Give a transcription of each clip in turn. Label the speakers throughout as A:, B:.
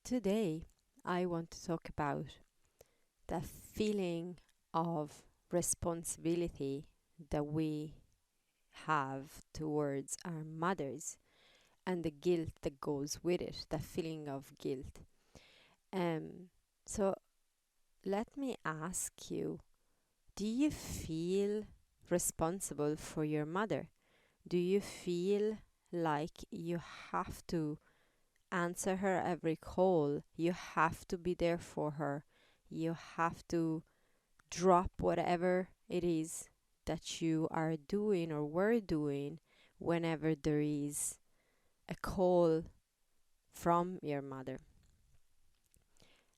A: Today, I want to talk about the feeling of responsibility that we have towards our mothers and the guilt that goes with it, the feeling of guilt. Um, so, let me ask you, do you feel responsible for your mother? Do you feel like you have to answer her every call? You have to be there for her. You have to drop whatever it is that you are doing or were doing whenever there is a call from your mother.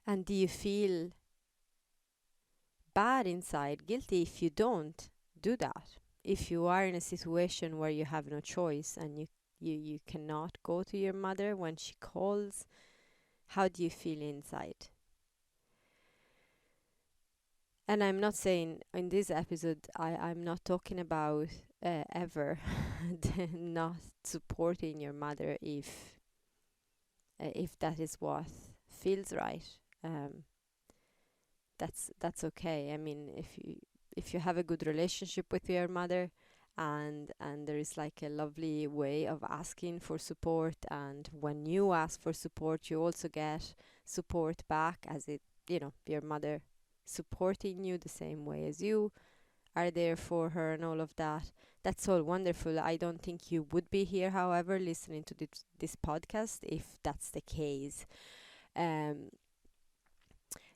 A: And do you feel bad inside, guilty if you don't do that? If you are in a situation where you have no choice and you cannot go to your mother when she calls, how do you feel inside? And I'm not saying in this episode, I'm not talking about ever not supporting your mother if that is what feels right. Um, that's okay. I mean, if you have a good relationship with your mother, and there is like a lovely way of asking for support, and when you ask for support, you also get support back, as it your mother supporting you the same way as you are there for her and all of that. That's all wonderful. I don't think you would be here, however, listening to this podcast if that's the case. Um,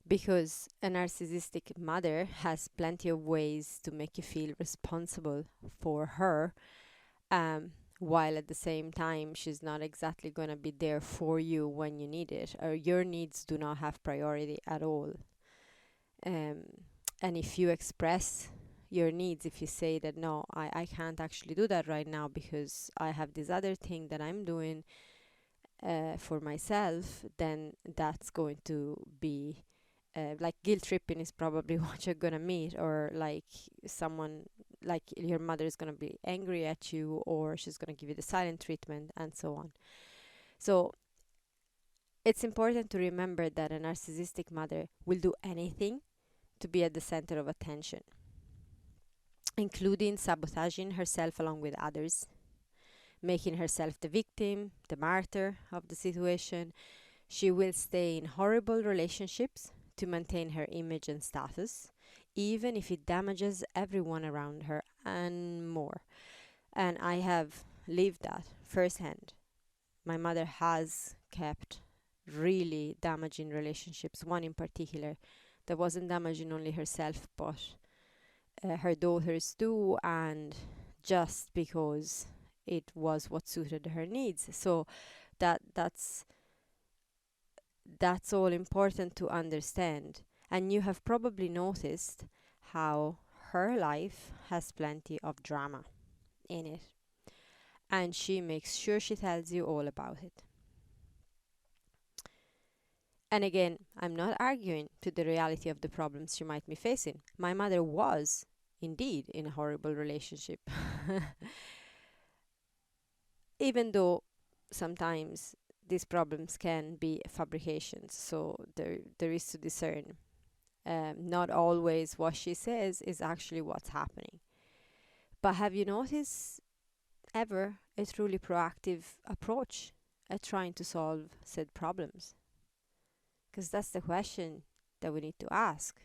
A: because a narcissistic mother has plenty of ways to make you feel responsible for her, while at the same time she's not exactly going to be there for you when you need it, or your needs do not have priority at all. um, and if you express your needs, if you say that no, I can't actually do that right now because I have this other thing that I'm doing for myself, then that's going to be like guilt tripping is probably what you're gonna meet, or like someone like your mother is gonna be angry at you, or she's gonna give you the silent treatment, and so on. So it's important to remember that a narcissistic mother will do anything to be at the center of attention, including sabotaging herself along with others, making herself the victim, the martyr of the situation. She will stay in horrible relationships to maintain her image and status, even if it damages everyone around her and more. And I have lived that firsthand. My mother has kept really damaging relationships, one in particular that wasn't damaging only herself, but her daughters too, and just because it was what suited her needs. So that's all important to understand. And you have probably noticed how her life has plenty of drama in it, and she makes sure she tells you all about it. And again, I'm not arguing to the reality of the problems she might be facing. My mother was indeed in a horrible relationship. Even though sometimes these problems can be fabrications, so there is to discern. Not always what she says is actually what's happening. But have you noticed ever a truly proactive approach at trying to solve said problems? Because that's the question that we need to ask.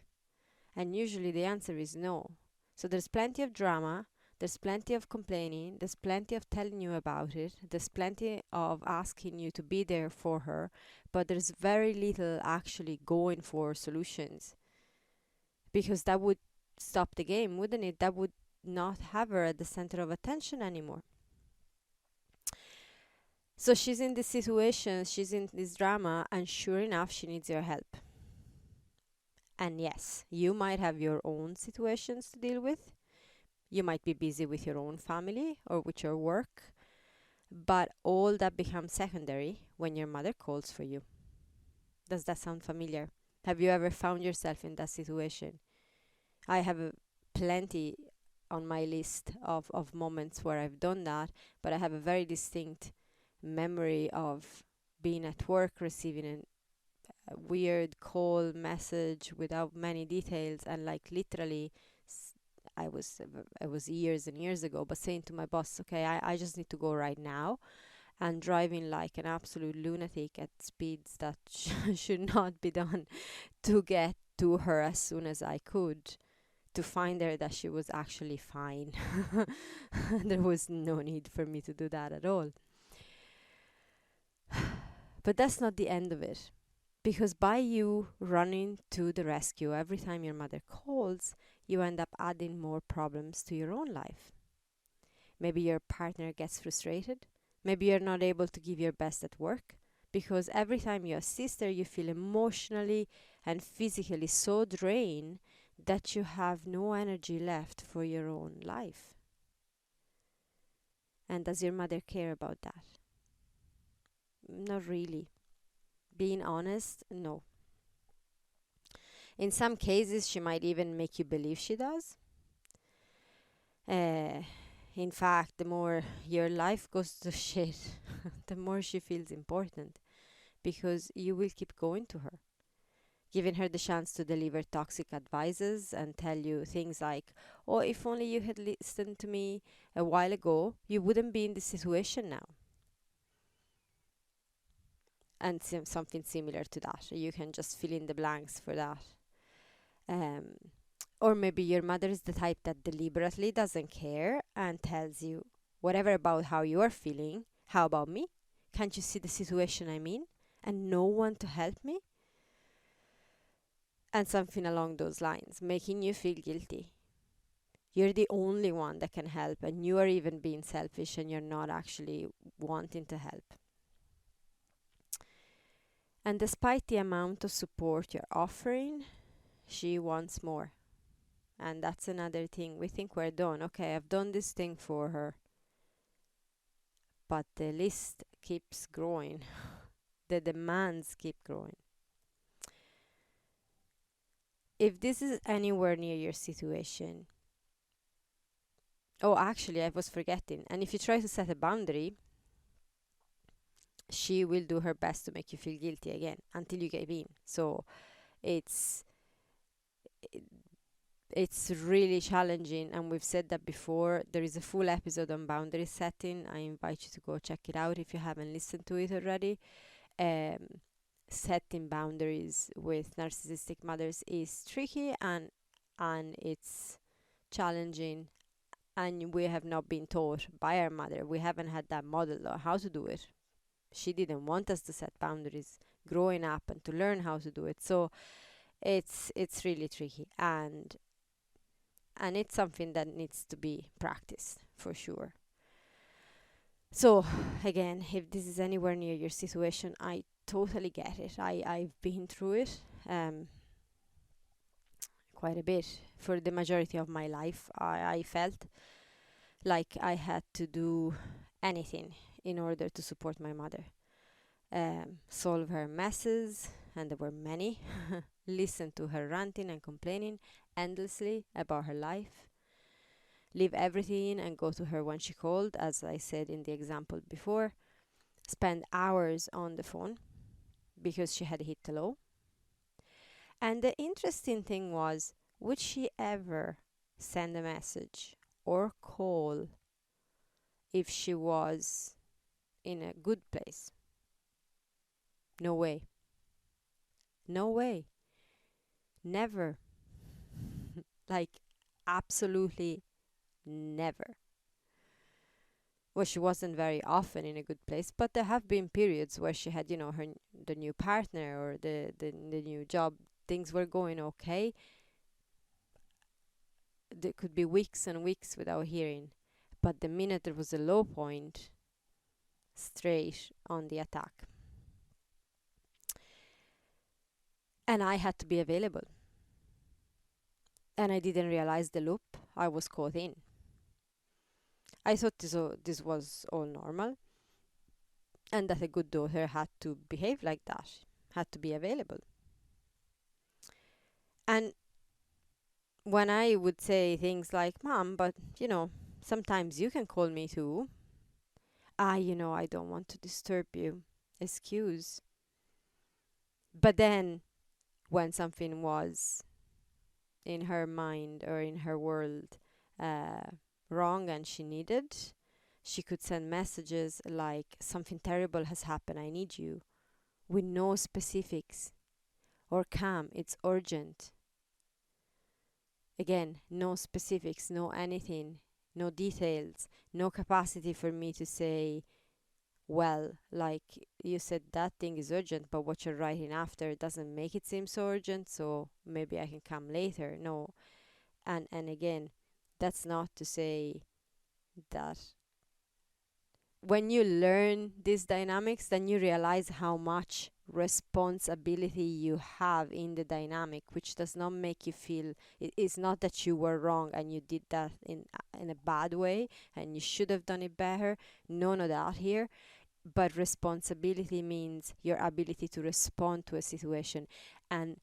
A: And usually the answer is no. So there's plenty of drama, there's plenty of complaining, there's plenty of telling you about it, there's plenty of asking you to be there for her, but there's very little actually going for solutions. Because that would stop the game, wouldn't it? That would not have her at the center of attention anymore. So she's in this situation, she's in this drama, and sure enough, she needs your help. And yes, you might have your own situations to deal with. You might be busy with your own family or with your work, but all that becomes secondary when your mother calls for you. Does that sound familiar? Have you ever found yourself in that situation? I have plenty on my list of moments where I've done that, but I have a very distinct memory of being at work, receiving a weird call message without many details, and like literally I was years and years ago, but saying to my boss, okay, I just need to go right now, and driving like an absolute lunatic at speeds that should not be done to get to her as soon as I could, to find her that she was actually fine. There was no need for me to do that at all. But that's not the end of it. Because by you running to the rescue every time your mother calls, you end up adding more problems to your own life. Maybe your partner gets frustrated. Maybe you're not able to give your best at work. Because every time you assist her, you feel emotionally and physically so drained that you have no energy left for your own life. And does your mother care about that? Not really. Being honest, no. In some cases, she might even make you believe she does. Uh, in fact, the more your life goes to shit, the more she feels important, because you will keep going to her, giving her the chance to deliver toxic advices and tell you things like, oh, if only you had listened to me a while ago, you wouldn't be in this situation now. And something similar to that. You can just fill in the blanks for that. Um, or maybe your mother is the type that deliberately doesn't care and tells you whatever about how you're feeling. How about me? Can't you see the situation I'm in? And no one to help me? And something along those lines, making you feel guilty. You're the only one that can help, and you are even being selfish and you're not actually wanting to help. And despite the amount of support you're offering, she wants more. And that's another thing. We think we're done. Okay, I've done this thing for her. But the list keeps growing. The demands keep growing. If this is anywhere near your situation, oh, actually, I was forgetting. And if you try to set a boundary, she will do her best to make you feel guilty again until you give in. So it's it's really challenging, and we've said that before. There is a full episode on boundary setting. I invite you to go check it out if you haven't listened to it already. Setting boundaries with narcissistic mothers is tricky, and it's challenging, and we have not been taught by our mother. We haven't had that model on how to do it. She didn't want us to set boundaries growing up and to learn how to do it. So it's really tricky, and it's something that needs to be practiced for sure. So again, if this is anywhere near your situation, I totally get it. I've been through it quite a bit. For the majority of my life, I felt like I had to do anything in order to support my mother. Solve her messes, and there were many. Listen to her ranting and complaining endlessly about her life. Leave everything and go to her when she called, as I said in the example before. Spend hours on the phone because she had hit the low. And the interesting thing was, would she ever send a message or call if she was in a good place? No way. No way. Never. Like, absolutely never. Well, she wasn't very often in a good place, but there have been periods where she had, the new partner or the new job. Things were going okay. There could be weeks and weeks without hearing. But the minute there was a low point, straight on the attack. And I had to be available. And I didn't realize the loop I was caught in. I thought this was all normal, and that a good daughter had to behave like that, had to be available. And when I would say things like, Mom, but sometimes you can call me too. I don't want to disturb you. excuse. But then, when something was in her mind or in her world uh, wrong and she needed, she could send messages like, something terrible has happened, I need you, with no specifics. Or, come, it's urgent. Again, no specifics, no anything, no details, no capacity for me to say, well, like, you said that thing is urgent, but what you're writing after doesn't make it seem so urgent, so maybe I can come later. No. And again, that's not to say that when you learn these dynamics, then you realize how much responsibility you have in the dynamic, which does not make you feel, it's not that you were wrong and you did that in a bad way and you should have done it better. None of that here. But responsibility means your ability to respond to a situation. And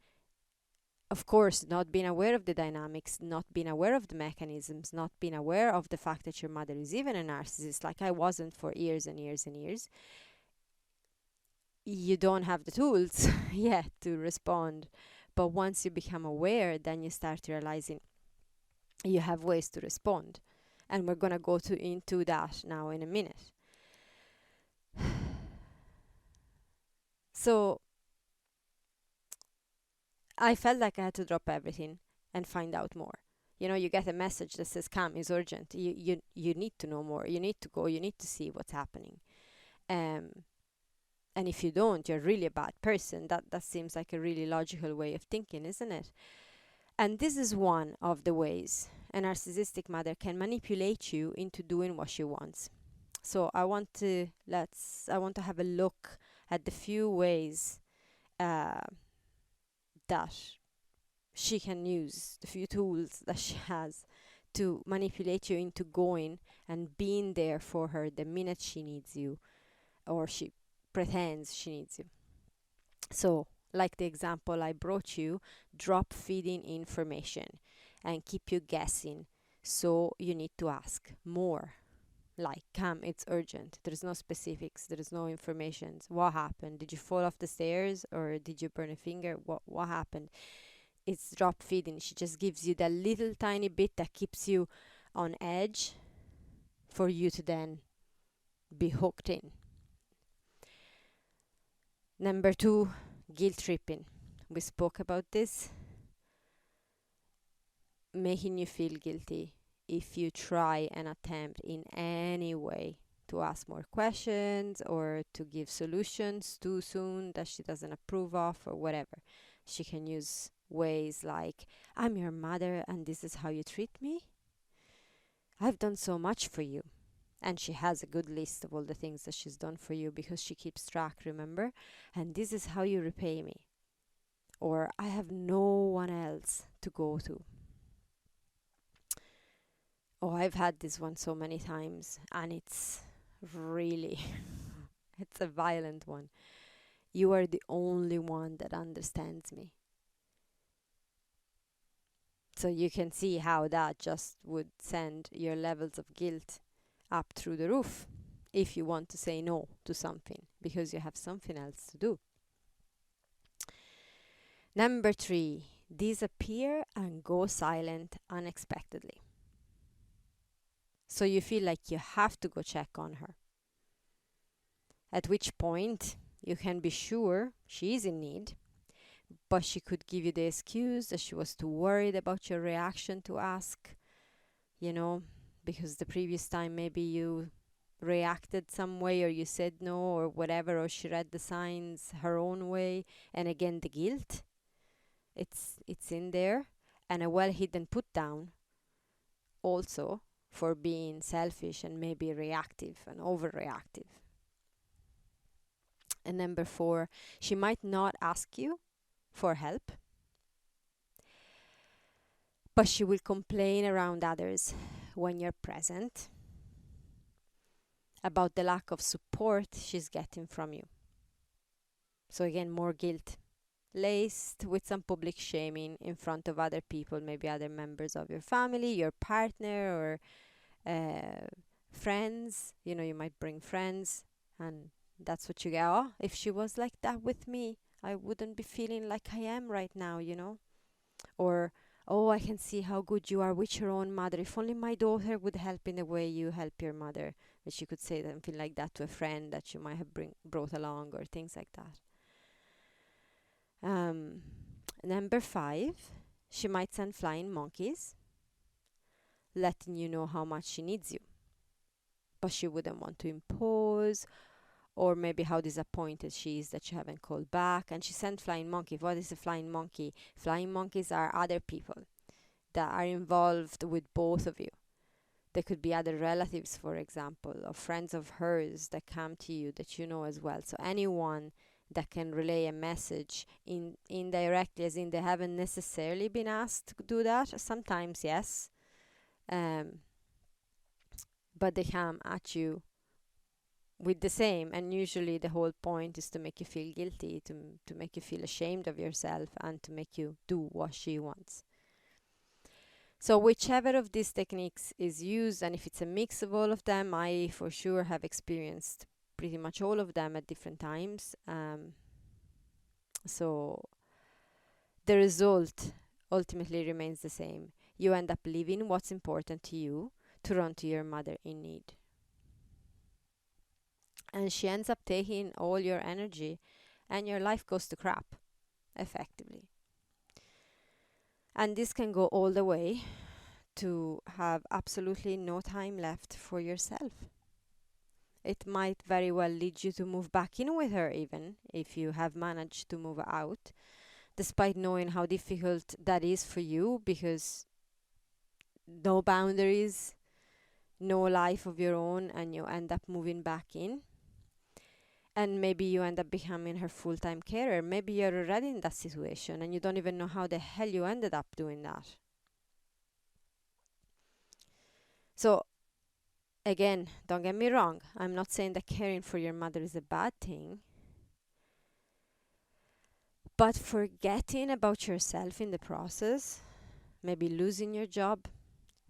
A: of course, not being aware of the dynamics, not being aware of the mechanisms, not being aware of the fact that your mother is even a narcissist, like I wasn't for years and years and years, you don't have the tools yet to respond. But once you become aware, then you start realizing you have ways to respond. And we're going to go into that now in a minute. So I felt like I had to drop everything and find out more. You know, you get a message that says, come, is urgent. You need to know more. You need to go. You need to see what's happening. And if you don't, you're really a bad person. That seems like a really logical way of thinking, isn't it? And this is one of the ways a narcissistic mother can manipulate you into doing what she wants. So I want to have a look at the few ways that she can use, the few tools that she has to manipulate you into going and being there for her the minute she needs you, or she pretends she needs you. So, like the example I brought you, drop feeding information and keep you guessing. So you need to ask more. Like, come, it's urgent. There's no specifics. There's no information. What happened? Did you fall off the stairs or did you burn a finger? What happened? It's drop feeding. She just gives you that little tiny bit that keeps you on edge for you to then be hooked in. Number 2, guilt tripping. We spoke about this. Making you feel guilty if you try and attempt in any way to ask more questions or to give solutions too soon that she doesn't approve of or whatever. She can use ways like, I'm your mother and this is how you treat me. I've done so much for you. And she has a good list of all the things that she's done for you because she keeps track, remember? And this is how you repay me. Or, I have no one else to go to. Oh, I've had this one so many times and it's really, it's a violent one. You are the only one that understands me. So you can see how that just would send your levels of guilt up through the roof if you want to say no to something because you have something else to do. Number 3, disappear and go silent unexpectedly. So you feel like you have to go check on her. At which point you can be sure she is in need, but she could give you the excuse that she was too worried about your reaction to ask, because the previous time maybe you reacted some way or you said no or whatever, or she read the signs her own way. And again, the guilt, it's in there, and a well-hidden put down also for being selfish and maybe reactive and overreactive. And number 4, she might not ask you for help, but she will complain around others when you're present about the lack of support she's getting from you. So again, more guilt, laced with some public shaming in front of other people, maybe other members of your family, your partner, or friends. You might bring friends and That's what you get. Oh, if she was like that with me, I wouldn't be feeling like I am right now, Or, oh, I can see how good you are with your own mother. If only my daughter would help in the way you help your mother. And she could say something like that to a friend that you might have brought along, or things like that. Um, Number 5, she might send flying monkeys, letting you know how much she needs you. But she wouldn't want to impose, or maybe how disappointed she is that you haven't called back. And she sent flying monkey. What is a flying monkey? Flying monkeys are other people that are involved with both of you. There could be other relatives, for example, or friends of hers that come to you that you know as well. So anyone that can relay a message indirectly, as in they haven't necessarily been asked to do that. Sometimes, yes. But they come at you with the same, and usually the whole point is to make you feel guilty, to make you feel ashamed of yourself, and to make you do what she wants. So whichever of these techniques is used, and if it's a mix of all of them, I for sure have experienced pretty much all of them at different times. So the result ultimately remains the same. You end up leaving what's important to you to run to your mother in need. And she ends up taking all your energy, and your life goes to crap, effectively. And this can go all the way to have absolutely no time left for yourself. It might very well lead you to move back in with her, even if you have managed to move out, despite knowing how difficult that is for you, because no boundaries, no life of your own, and you end up moving back in. And maybe you end up becoming her full-time carer. Maybe you're already in that situation and you don't even know how the hell you ended up doing that. So, again, don't get me wrong. I'm not saying that caring for your mother is a bad thing. But forgetting about yourself in the process, maybe losing your job,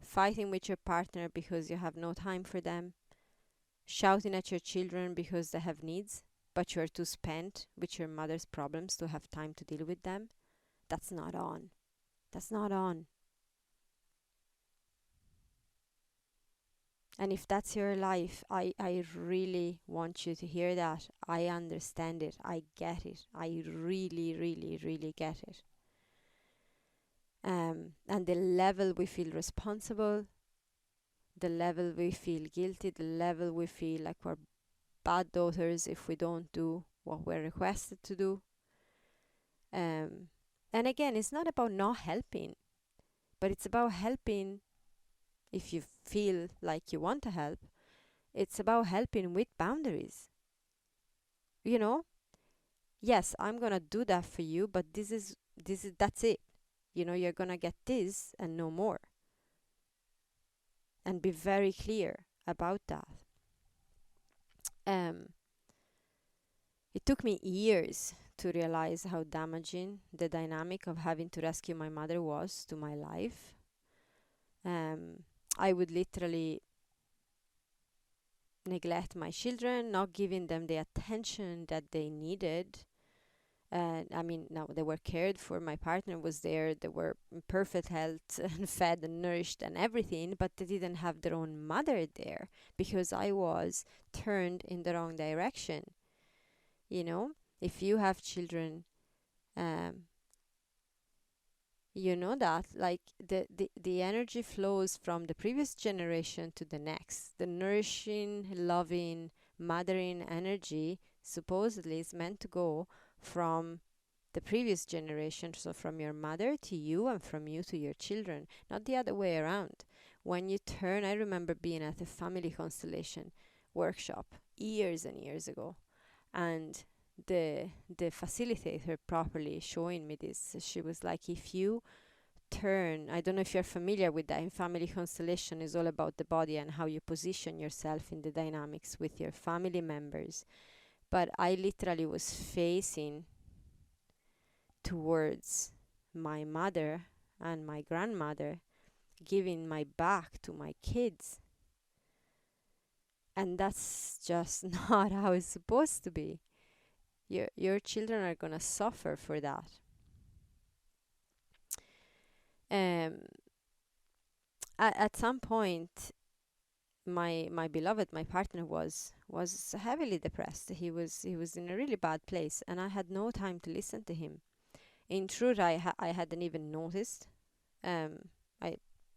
A: fighting with your partner because you have no time for them, shouting at your children because they have needs, but you are too spent with your mother's problems to have time to deal with them, that's not on. That's not on. And if that's your life, I really want you to hear that. I understand it. I get it. I really, really, really get it. And the level we feel responsible, the level we feel guilty, the level we feel like we're bad daughters if we don't do what we're requested to do. And again, it's not about not helping, but it's about helping if you feel like you want to help. It's about helping with boundaries. Yes, I'm gonna do that for you, but that's it. You're gonna get this and no more. And be very clear about that. It took me years to realize how damaging the dynamic of having to rescue my mother was to my life. I would literally neglect my children, not giving them the attention that they needed. No, they were cared for. My partner was there. They were in perfect health and fed and nourished and everything, but they didn't have their own mother there because I was turned in the wrong direction. If you have children, you know that the energy flows from the previous generation to the next. The nourishing, loving, mothering energy supposedly is meant to go from the previous generation, so from your mother to you and from you to your children, not the other way around. When you turn, I remember being at a family constellation workshop years and years ago, and the facilitator properly showing me this, she was like, if you turn, I don't know if you're familiar with that, in family constellation is all about the body and how you position yourself in the dynamics with your family members. But I literally was facing towards my mother and my grandmother, giving my back to my kids. And that's just not how it's supposed to be. Your children are gonna suffer for that. Um, at some point, my beloved, my partner was heavily depressed. He was in a really bad place, and I had no time to listen to him. In truth, I hadn't even noticed. Um, I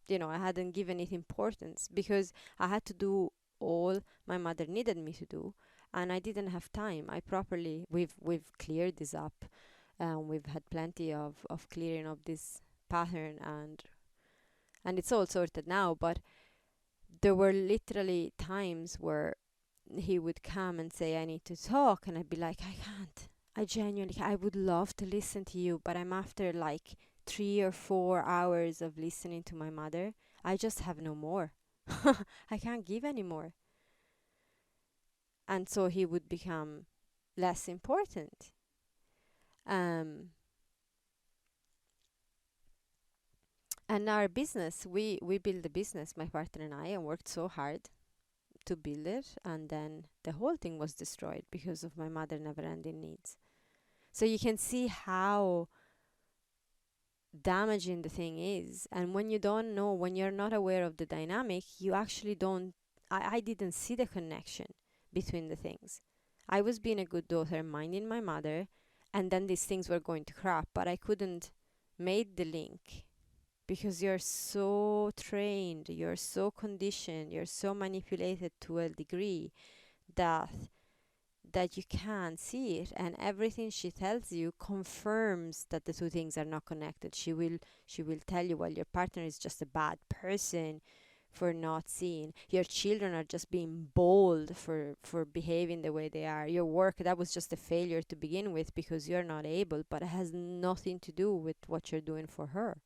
A: I hadn't given it importance because I had to do all my mother needed me to do, and I didn't have time. I properly we've cleared this up. We've had plenty of clearing up this pattern, and it's all sorted now. But there were literally times where he would come and say, I need to talk, and I'd be like, I can't. I genuinely, I would love to listen to you, but I'm after like 3 or 4 hours of listening to my mother. I just have no more. I can't give anymore. And so he would become less important. Um, and our business, we built a business, my partner and I, and worked so hard to build it. And then the whole thing was destroyed because of my mother never ending needs. So you can see how damaging the thing is. And when you don't know, when you're not aware of the dynamic, you actually don't. I didn't see the connection between the things. I was being a good daughter, minding my mother, and then these things were going to crap, but I couldn't make the link because you're so trained, you're so conditioned, you're so manipulated to a degree that you can't see it, and everything she tells you confirms that the two things are not connected. She will tell you, well, your partner is just a bad person for not seeing. Your children are just being bold for behaving the way they are. Your work, that was just a failure to begin with because you're not able, but it has nothing to do with what you're doing for her.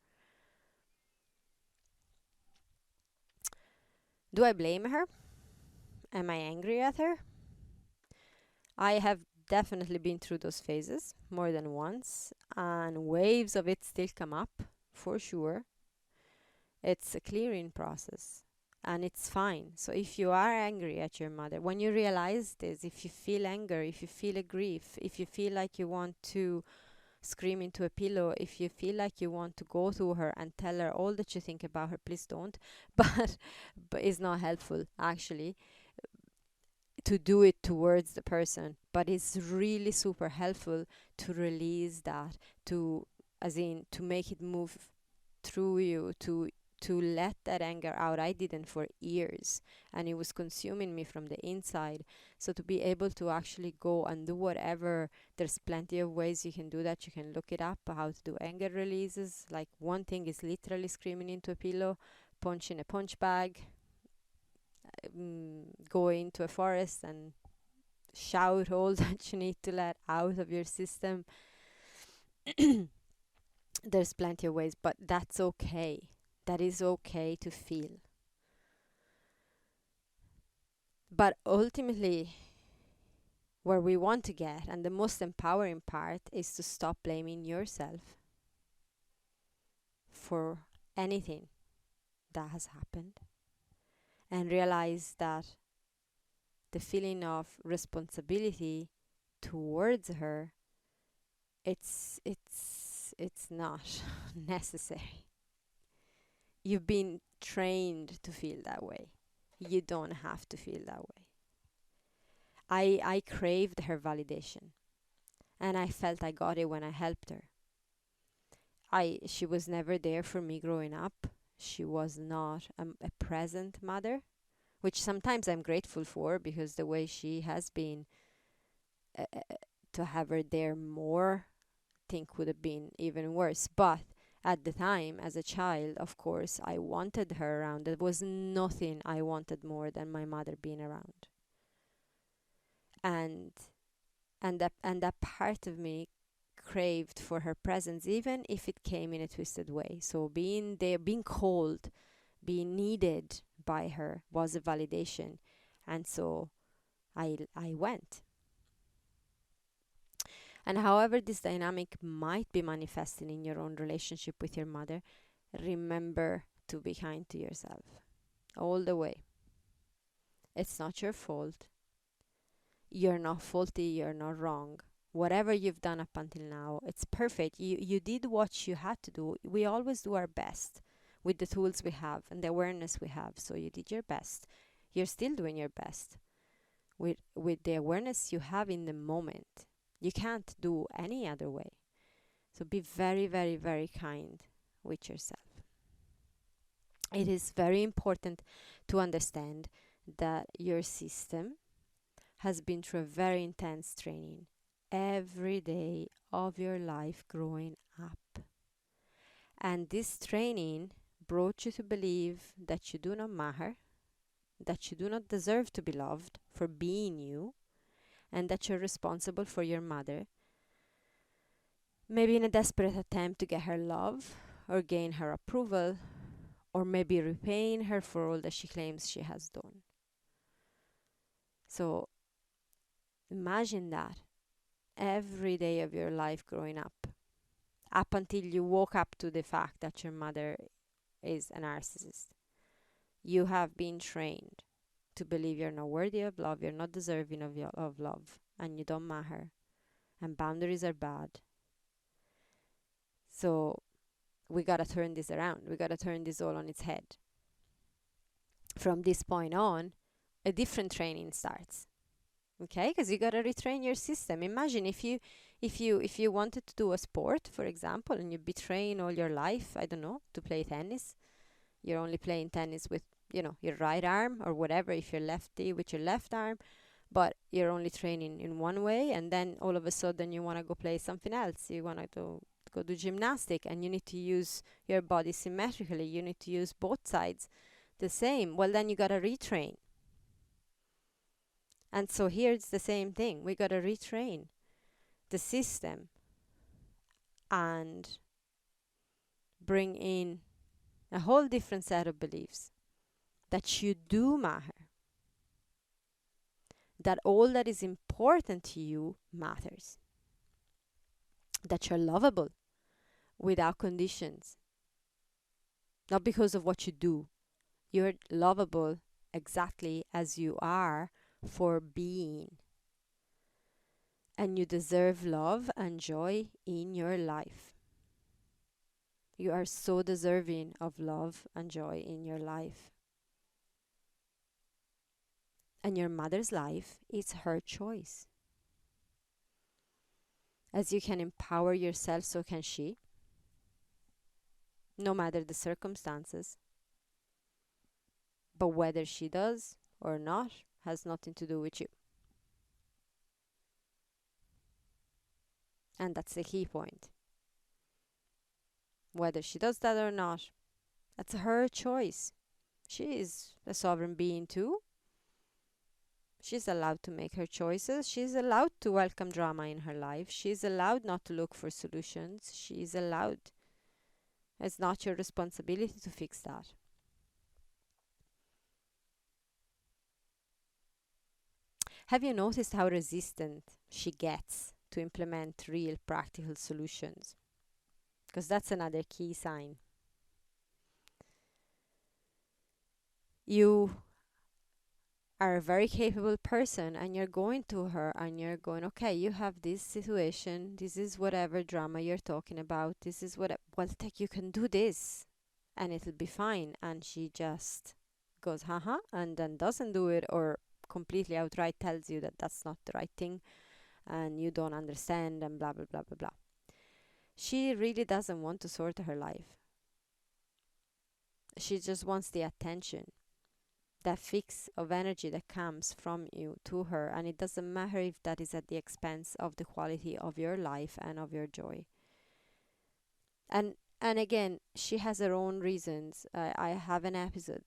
A: Do I blame her? Am I angry at her? I have definitely been through those phases more than once, and waves of it still come up for sure. It's a clearing process, and it's fine. So, if you are angry at your mother, when you realize this, if you feel anger, if you feel a grief, if you feel like you want to scream into a pillow, if you feel like you want to go to her and tell her all that you think about her, please don't. But it's not helpful actually to do it towards the person, but it's really super helpful to release that, to as in to make it move through you, to let that anger out. I didn't for years, and it was consuming me from the inside. So to be able to actually go and do whatever, there's plenty of ways you can do that. You can look it up, how to do anger releases. Like, one thing is literally screaming into a pillow, punch in a punch bag, go into a forest and shout all that you need to let out of your system. There's plenty of ways, but that's okay. That is okay to feel. But ultimately, where we want to get, and the most empowering part, is to stop blaming yourself for anything that has happened and realize that the feeling of responsibility towards her, it's not necessary. You've been trained to feel that way. You don't have to feel that way. I craved her validation, and I felt I got it when I helped her. She was never there for me growing up. She was not a present mother, which sometimes I'm grateful for, because the way she has been, to have her there more, think would have been even worse. But at the time, as a child, of course, I wanted her around. There was nothing I wanted more than my mother being around. And that part of me craved for her presence, even if it came in a twisted way. So being there, being called, being needed by her was a validation. And so I went. And however this dynamic might be manifesting in your own relationship with your mother, remember to be kind to yourself all the way. It's not your fault. You're not faulty, you're not wrong. Whatever you've done up until now, it's perfect. You did what you had to do. We always do our best with the tools we have and the awareness we have. So you did your best. You're still doing your best with the awareness you have in the moment. You can't do any other way. So be very, very, very kind with yourself. It is very important to understand that your system has been through a very intense training every day of your life growing up. And this training brought you to believe that you do not matter, that you do not deserve to be loved for being you, and that you're responsible for your mother, maybe in a desperate attempt to get her love or gain her approval, or maybe repaying her for all that she claims she has done. So imagine that every day of your life growing up until you woke up to the fact that your mother is a narcissist. You have been trained to believe you're not worthy of love, you're not deserving of love, and you don't matter, and boundaries are bad. So we gotta turn this around. We gotta turn this all on its head. From this point on, a different training starts. Okay, because you gotta retrain your system. Imagine if you wanted to do a sport, for example, and you'd be trained all your life, I don't know, to play tennis. You're only playing tennis with, your right arm or whatever, if you're lefty with your left arm, but you're only training in one way, and then all of a sudden you want to go play something else. You want to go do gymnastic, and you need to use your body symmetrically. You need to use both sides the same. Well, then you got to retrain. And so here it's the same thing. We got to retrain the system and bring in a whole different set of beliefs that you do matter, that all that is important to you matters, that you're lovable without conditions, not because of what you do. You're lovable exactly as you are for being. And you deserve love and joy in your life. You are so deserving of love and joy in your life. And your mother's life is her choice. As you can empower yourself, so can she, no matter the circumstances. But whether she does or not has nothing to do with you. And that's the key point. Whether she does that or not, that's her choice. She is a sovereign being too. She's allowed to make her choices. She's allowed to welcome drama in her life. She's allowed not to look for solutions. She's allowed. It's not your responsibility to fix that. Have you noticed how resistant she gets to implement real practical solutions? Because that's another key sign. You are a very capable person, and you're going to her and you're going, okay, you have this situation, this is whatever drama you're talking about, this is what, well, you can do this and it'll be fine. And she just goes, haha, and then doesn't do it, or completely outright tells you that that's not the right thing and you don't understand, and blah, blah, blah, blah, blah. She really doesn't want to sort her life. She just wants the attention, that fix of energy that comes from you to her, and it doesn't matter if that is at the expense of the quality of your life and of your joy. And again, she has her own reasons. I have an episode,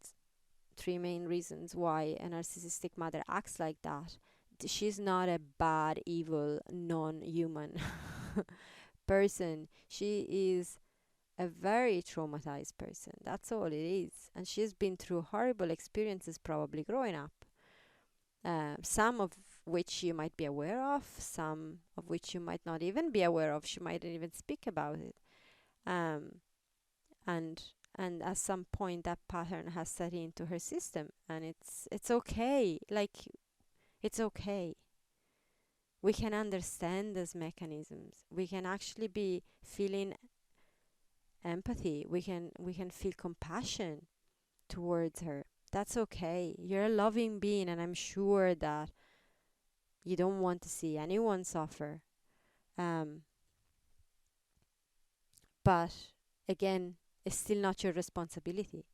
A: 3 main reasons why a narcissistic mother acts like that. She's not a bad, evil, non-human person. She is a very traumatized person. That's all it is. And she's been through horrible experiences probably growing up. Some of which you might be aware of, some of which you might not even be aware of. She might not even speak about it. And and at some point that pattern has set into her system, and it's okay. Like, it's okay. We can understand those mechanisms. We can actually be feeling empathy. We can feel compassion towards her. That's okay. You're a loving being, and I'm sure that you don't want to see anyone suffer. Um, but again, it's still not your responsibility.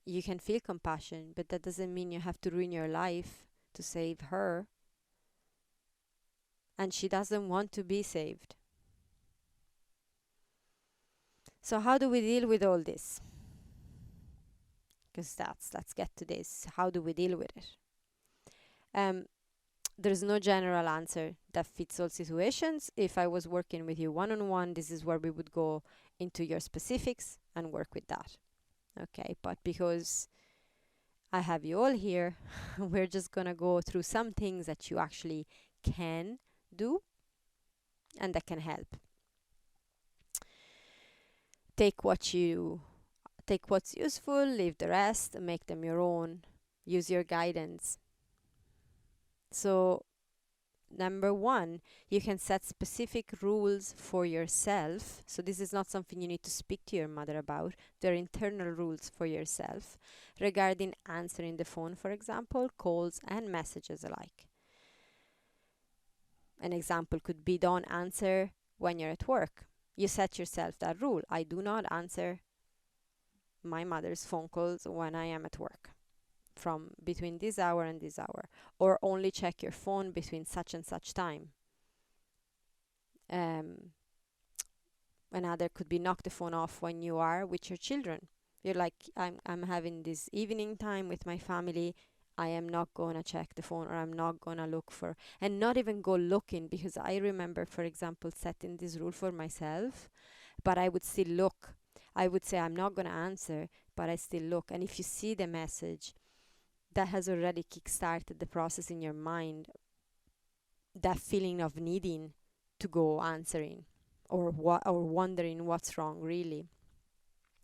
A: You can feel compassion, but that doesn't mean you have to ruin your life to save her. And she doesn't want to be saved. So how do we deal with all this? Because let's get to this. How do we deal with it? Um, there's no general answer that fits all situations. If I was working with you one-on-one, this is where we would go into your specifics and work with that. Okay, but because I have you all here, we're just gonna go through some things that you actually can do and that can help. Take what's useful, leave the rest, make them your own. Use your guidance. So, number one, you can set specific rules for yourself. So this is not something you need to speak to your mother about. They're internal rules for yourself regarding answering the phone, for example, calls and messages alike. An example could be, don't answer when you're at work. You set yourself that rule. I do not answer my mother's phone calls when I am at work, from between this hour and this hour, or only check your phone between such and such time. Another could be, knock the phone off when you are with your children. You're like, I'm having this evening time with my family. I am not going to check the phone, or I'm not going to look for, and not even go looking, because I remember, for example, setting this rule for myself, but I would still look. I would say, I'm not going to answer, but I still look. And if you see the message, that has already kick-started the process in your mind, that feeling of needing to go answering, or wondering what's wrong, really.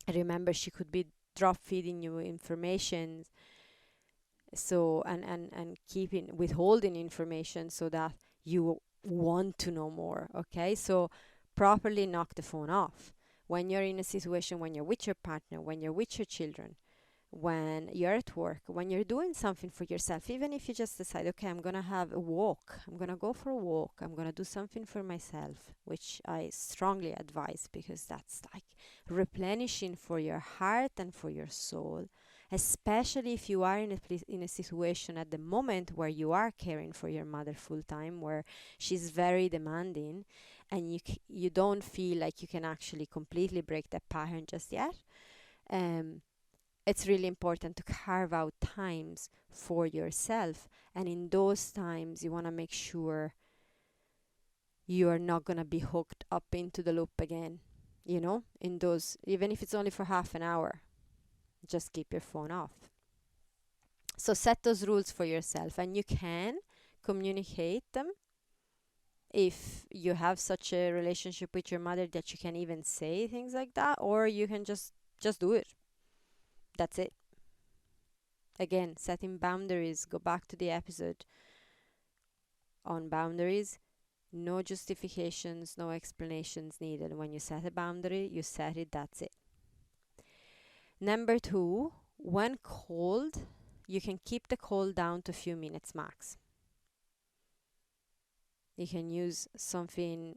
A: Remember, she could be drop feeding you information, so and keeping withholding information so that you want to know more. Okay, so properly knock the phone off when you're in a situation, when you're with your partner, when you're with your children, when you're at work, when you're doing something for yourself. Even if you just decide, okay, I'm gonna have a walk, I'm gonna go for a walk, I'm gonna do something for myself, which I strongly advise, because that's like replenishing for your heart and for your soul, especially if you are in a situation at the moment where you are caring for your mother full time, where she's very demanding, and you don't feel like you can actually completely break that pattern just yet. It's really important to carve out times for yourself, and in those times you want to make sure you are not going to be hooked up into the loop again. In those, even if it's only for half an hour, just keep your phone off. So set those rules for yourself, and you can communicate them if you have such a relationship with your mother that you can even say things like that, or you can just do it. That's it. Again, setting boundaries. Go back to the episode on boundaries. No justifications, no explanations needed. When you set a boundary, you set it, that's it. Number 2, when cold, you can keep the call down to a few minutes max. You can use something,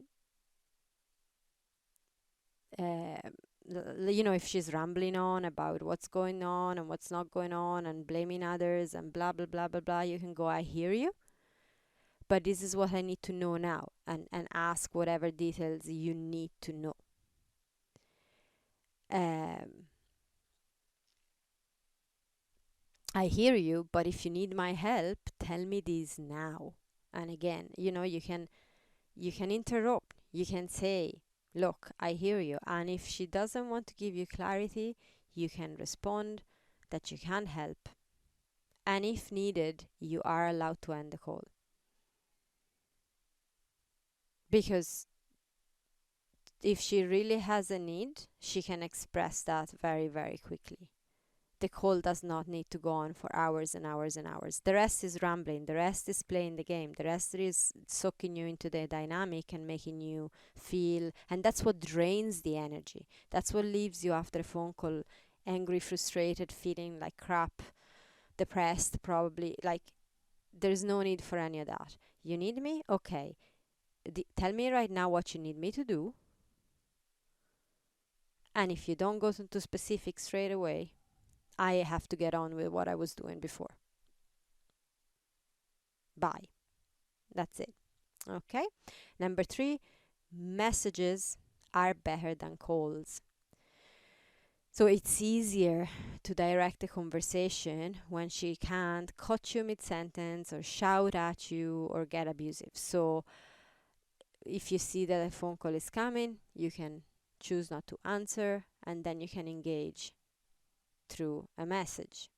A: if she's rambling on about what's going on and what's not going on and blaming others and blah, blah, blah, blah, blah, you can go, I hear you, but this is what I need to know now, and ask whatever details you need to know. I hear you, but if you need my help, tell me this now. And again, you can interrupt. You can say, look, I hear you. And if she doesn't want to give you clarity, you can respond that you can't help. And if needed, you are allowed to end the call. Because If she really has a need, she can express that very, very quickly. The call does not need to go on for hours and hours and hours. The rest is rambling, the rest is playing the game, the rest is sucking you into the dynamic and making you feel, and that's what drains the energy. That's what leaves you after a phone call angry, frustrated, feeling like crap, depressed, probably. Like, there's no need for any of that. You need me? Okay. Tell me right now what you need me to do. And if you don't go into specifics straight away, I have to get on with what I was doing before. Bye. That's it. Okay. Number 3, messages are better than calls. So it's easier to direct a conversation when she can't cut you mid-sentence or shout at you or get abusive. So if you see that a phone call is coming, you can choose not to answer, and then you can engage through a message.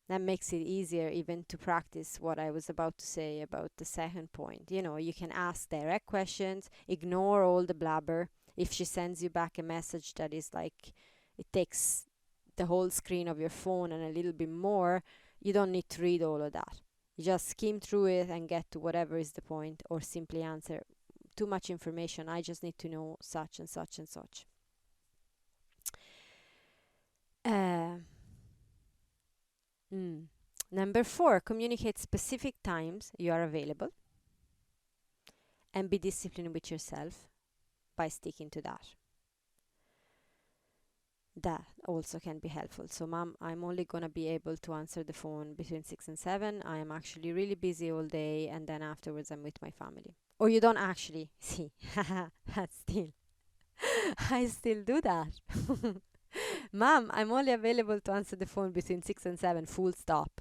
A: That makes it easier even to practice what I was about to say about the second point. You can ask direct questions, ignore all the blabber. If she sends you back a message that is like, it takes the whole screen of your phone and a little bit more, you don't need to read all of that. You just skim through it and get to whatever is the point, or simply answer, too much information, I just need to know such and such and such. Number 4, communicate specific times you are available and be disciplined with yourself by sticking to that. That also can be helpful. So, mom, I'm only going to be able to answer the phone between 6 and 7. I am actually really busy all day, and then afterwards I'm with my family. Or you don't actually see. I still do that. Mom, I'm only available to answer the phone between 6 and 7, full stop.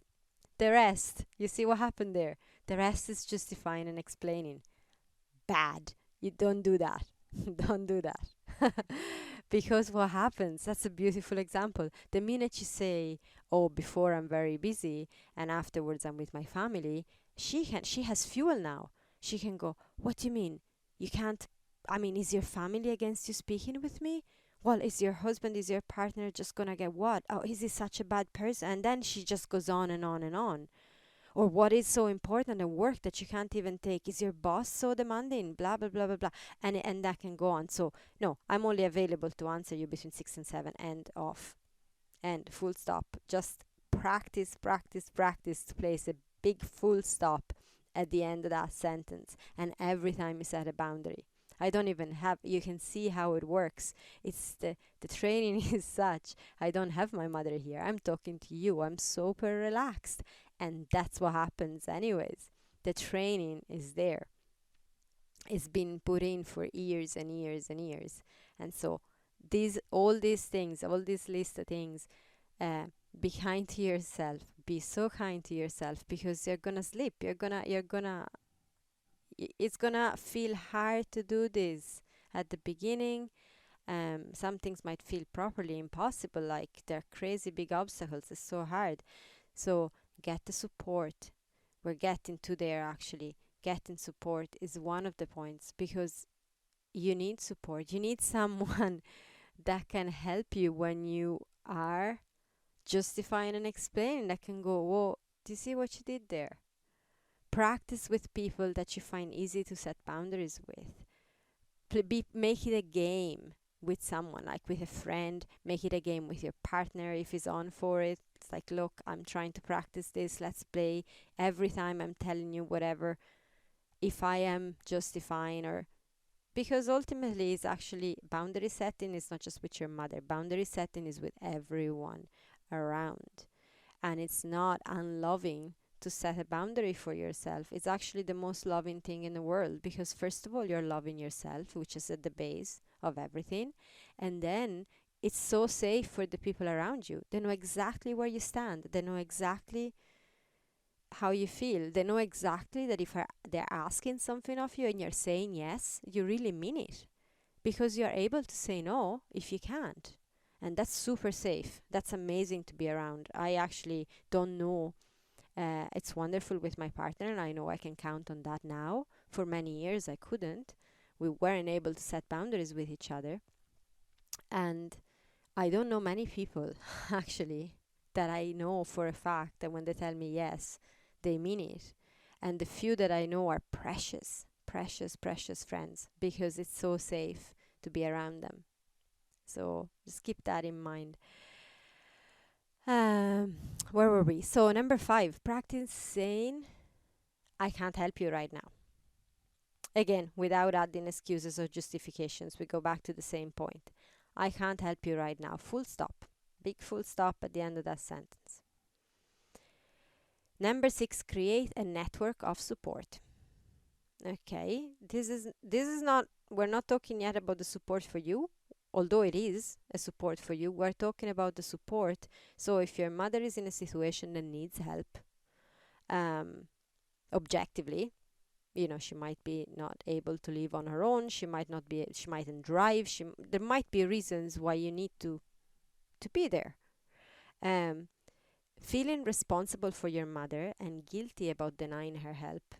A: The rest, you see what happened there? The rest is justifying and explaining. Bad. You don't do that. Don't do that. Because what happens, that's a beautiful example. The minute you say, oh, before I'm very busy and afterwards I'm with my family, she has fuel now. She can go, what do you mean? You can't, is your family against you speaking with me? Well, is your husband, is your partner just gonna get what? Oh, is he such a bad person? And then she just goes on and on and on. Or what is so important at work that you can't even take? Is your boss so demanding? Blah, blah, blah, blah, blah. And that can go on. So, no, I'm only available to answer you between 6 and 7. End off. And full stop. Just practice, practice, practice to place a big full stop at the end of that sentence. And every time you set a boundary. I don't even have, you can see how it works. It's the training is such. I don't have my mother here. I'm talking to you. I'm super relaxed. And that's what happens anyways. The training is there. It's been put in for years and years and years. And so all these things, all this list of things, be kind to yourself. Be so kind to yourself, because you're gonna slip. It's gonna feel hard to do this at the beginning. Some things might feel properly impossible, like they're crazy big obstacles. It's so hard. So get the support. We're getting to there actually. Getting support is one of the points, because you need support. You need someone that can help you when you are justifying and explaining, that can go, whoa, do you see what you did there? Practice with people that you find easy to set boundaries with. Make it a game with someone, like with a friend. Make it a game with your partner if he's on for it. It's like, look, I'm trying to practice this. Let's play. Every time I'm telling you whatever, if I am justifying, or because ultimately it's actually boundary setting is not just with your mother. Boundary setting is with everyone around. And it's not unloving to set a boundary for yourself. It's actually the most loving thing in the world, because first of all, you're loving yourself, which is at the base of everything. And then it's so safe for the people around you. They know exactly where you stand. They know exactly how you feel. They know exactly that if they're asking something of you and you're saying yes, you really mean it, because you're able to say no if you can't. And that's super safe. That's amazing to be around. I actually don't know. It's wonderful with my partner, and I know I can count on that now. For many years I couldn't, we weren't able to set boundaries with each other. And I don't know many people actually that I know for a fact that when they tell me yes, they mean it. And the few that I know are precious, precious, precious friends, because it's so safe to be around them. So just keep that in mind. Um, where were we? So number 5, practice saying, I can't help you right now. Again, without adding excuses or justifications, we go back to the same point. I can't help you right now. Full stop. Big full stop at the end of that sentence. Number 6, create a network of support. Okay, this is not, we're not talking yet about the support for you, although it is a support for you. We're talking about the support. So if your mother is in a situation that needs help, objectively, she might be not able to live on her own, she mightn't drive, there might be reasons why you need to be there. Feeling responsible for your mother and guilty about denying her help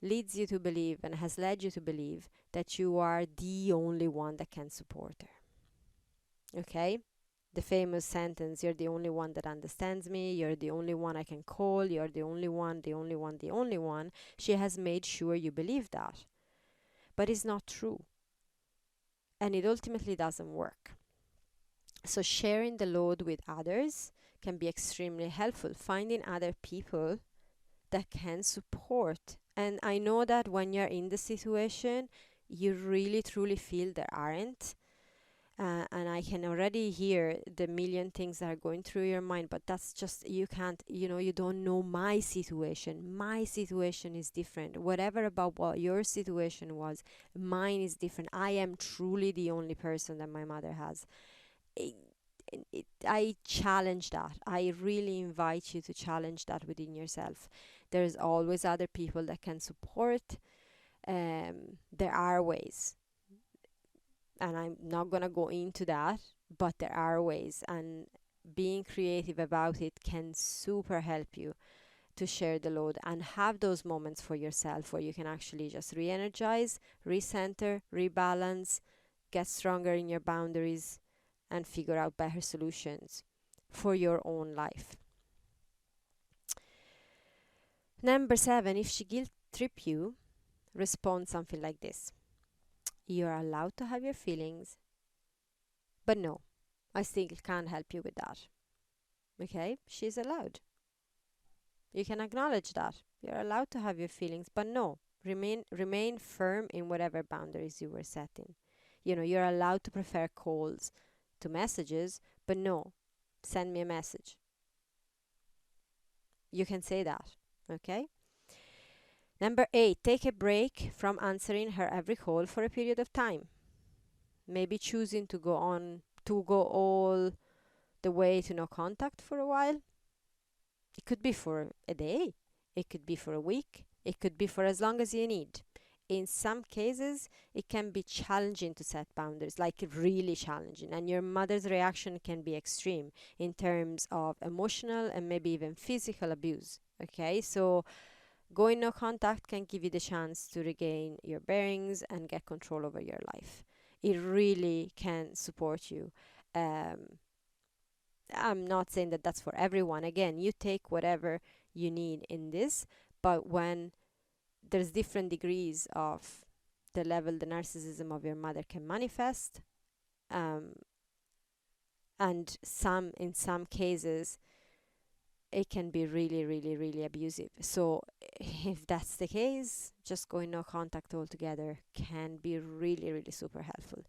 A: leads you to believe, and has led you to believe, that you are the only one that can support her. Okay? The famous sentence, you're the only one that understands me, you're the only one I can call, you're the only one, the only one, the only one. She has made sure you believe that. But it's not true. And it ultimately doesn't work. So sharing the load with others can be extremely helpful. Finding other people that can support. And I know that when you're in the situation, you really truly feel there aren't. And I can already hear the million things that are going through your mind, but that's just, you can't, you don't know my situation. My situation is different. Whatever about what your situation was, mine is different. I am truly the only person that my mother has. I challenge that. I really invite you to challenge that within yourself. There's always other people that can support. There are ways, and I'm not gonna go into that, but there are ways, and being creative about it can super help you to share the load and have those moments for yourself where you can actually just re-energize, recenter, rebalance, get stronger in your boundaries, and figure out better solutions for your own life. Number 7, if she guilt trip you, respond something like this. You're allowed to have your feelings, but no, I still can't help you with that. Okay? She's allowed. You can acknowledge that. You're allowed to have your feelings, but no, remain firm in whatever boundaries you were setting. You're allowed to prefer calls to messages, but no, send me a message. You can say that. Okay? Number 8, take a break from answering her every call for a period of time. Maybe choosing to go all the way to no contact for a while. It could be for a day. It could be for a week. It could be for as long as you need. In some cases, it can be challenging to set boundaries, like really challenging. And your mother's reaction can be extreme in terms of emotional and maybe even physical abuse. Okay, so going no contact can give you the chance to regain your bearings and get control over your life. It really can support you. I'm not saying that that's for everyone. Again, you take whatever you need in this, but when there's different degrees of the level the narcissism of your mother can manifest, and in some cases it can be really, really, really abusive. So if that's the case, just going no contact altogether can be really, really super helpful.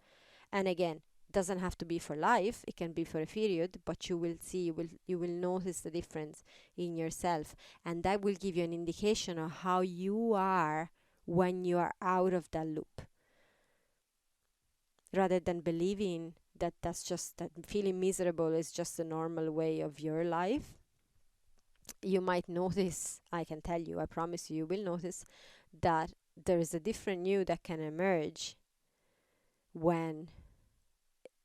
A: And again, doesn't have to be for life, it can be for a period, but you will see, you will notice the difference in yourself, and that will give you an indication of how you are when you are out of that loop, rather than believing that that feeling miserable is just a normal way of your life. You might notice, I can tell you, I promise you will notice that there is a different you that can emerge when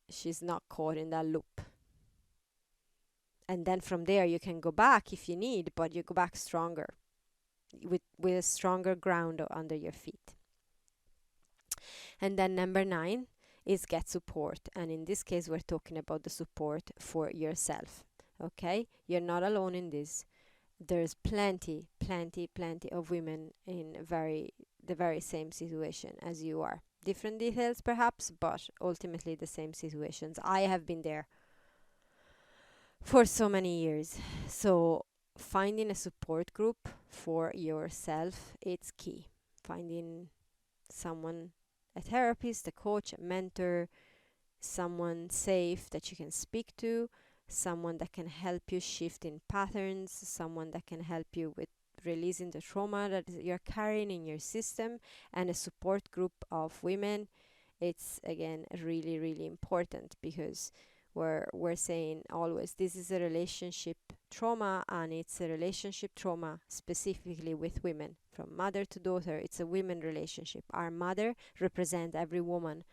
A: she's not caught in that loop. And then from there you can go back if you need, but you go back stronger, with a stronger ground under your feet. And then number 9 is get support. And in this case, we're talking about the support for yourself. Okay? You're not alone in this. There's plenty of women in the very same situation as you are. Different details perhaps, but ultimately the same situations. I have been there for so many years. So finding a support group for yourself, it's key. Finding someone, a therapist, a coach, a mentor, someone safe that you can speak to, someone that can help you shift in patterns, someone that can help you with releasing the trauma that you're carrying in your system, and a support group of women. It's again really important, because we're saying always this is a relationship trauma, and it's a relationship trauma specifically with women. From mother to daughter, it's a women relationship. Our mother represents every woman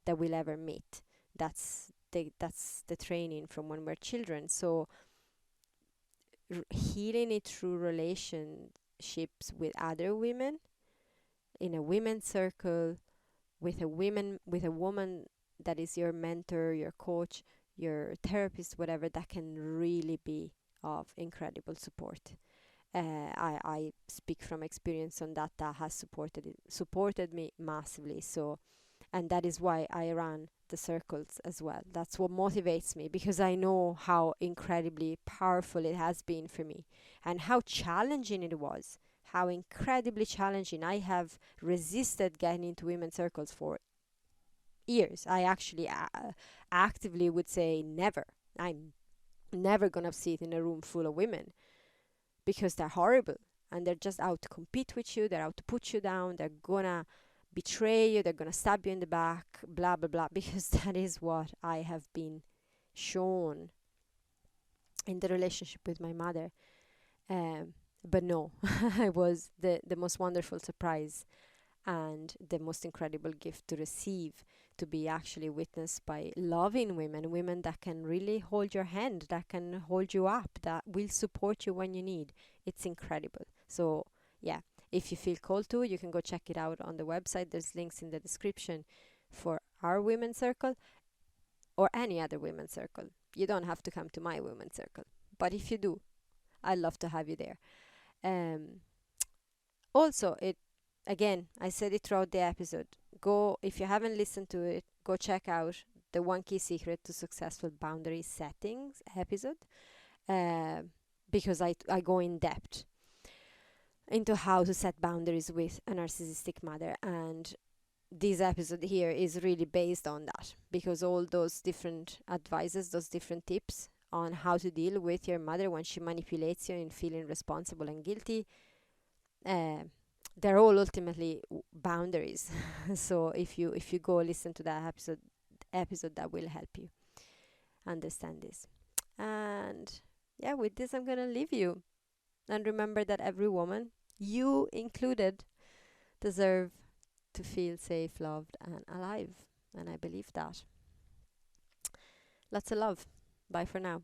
A: that we'll ever meet. That's the training from when we're children. So healing it through relationships with other women, in a women's circle, with a woman that is your mentor, your coach, your therapist, whatever, that can really be of incredible support. I speak from experience on that. That has supported me massively. So, and that is why I run the circles as well. That's what motivates me, because I know how incredibly powerful it has been for me, and how challenging it was. How incredibly challenging. I have resisted getting into women's circles for years. I actually actively would say never. I'm never gonna sit in a room full of women, because they're horrible, and they're just out to compete with you. They're out to put you down. They're gonna betray you. They're gonna stab you in the back, blah blah blah, because that is what I have been shown in the relationship with my mother. But no, I was the most wonderful surprise and the most incredible gift to receive, to be actually witnessed by loving women that can really hold your hand, that can hold you up, that will support you when you need. It's incredible. So yeah, if you feel called to, you can go check it out on the website. There's links in the description for our women's circle, or any other women's circle. You don't have to come to my women's circle, but if you do, I'd love to have you there. um Also, it, again, I said it throughout the episode. Go, if you haven't listened to it, go check out the One Key Secret to Successful Boundary Settings episode, uh, because I go in depth into how to set boundaries with a narcissistic mother. And this episode here is really based on that, because all those different advices, those different tips on how to deal with your mother when she manipulates you and feeling responsible and guilty, uh, they're all ultimately boundaries. So if you go listen to that episode, that will help you understand this. And yeah, with this, I'm gonna leave you. And remember that every woman, you included, deserve to feel safe, loved, and alive. And I believe that. Lots of love. Bye for now.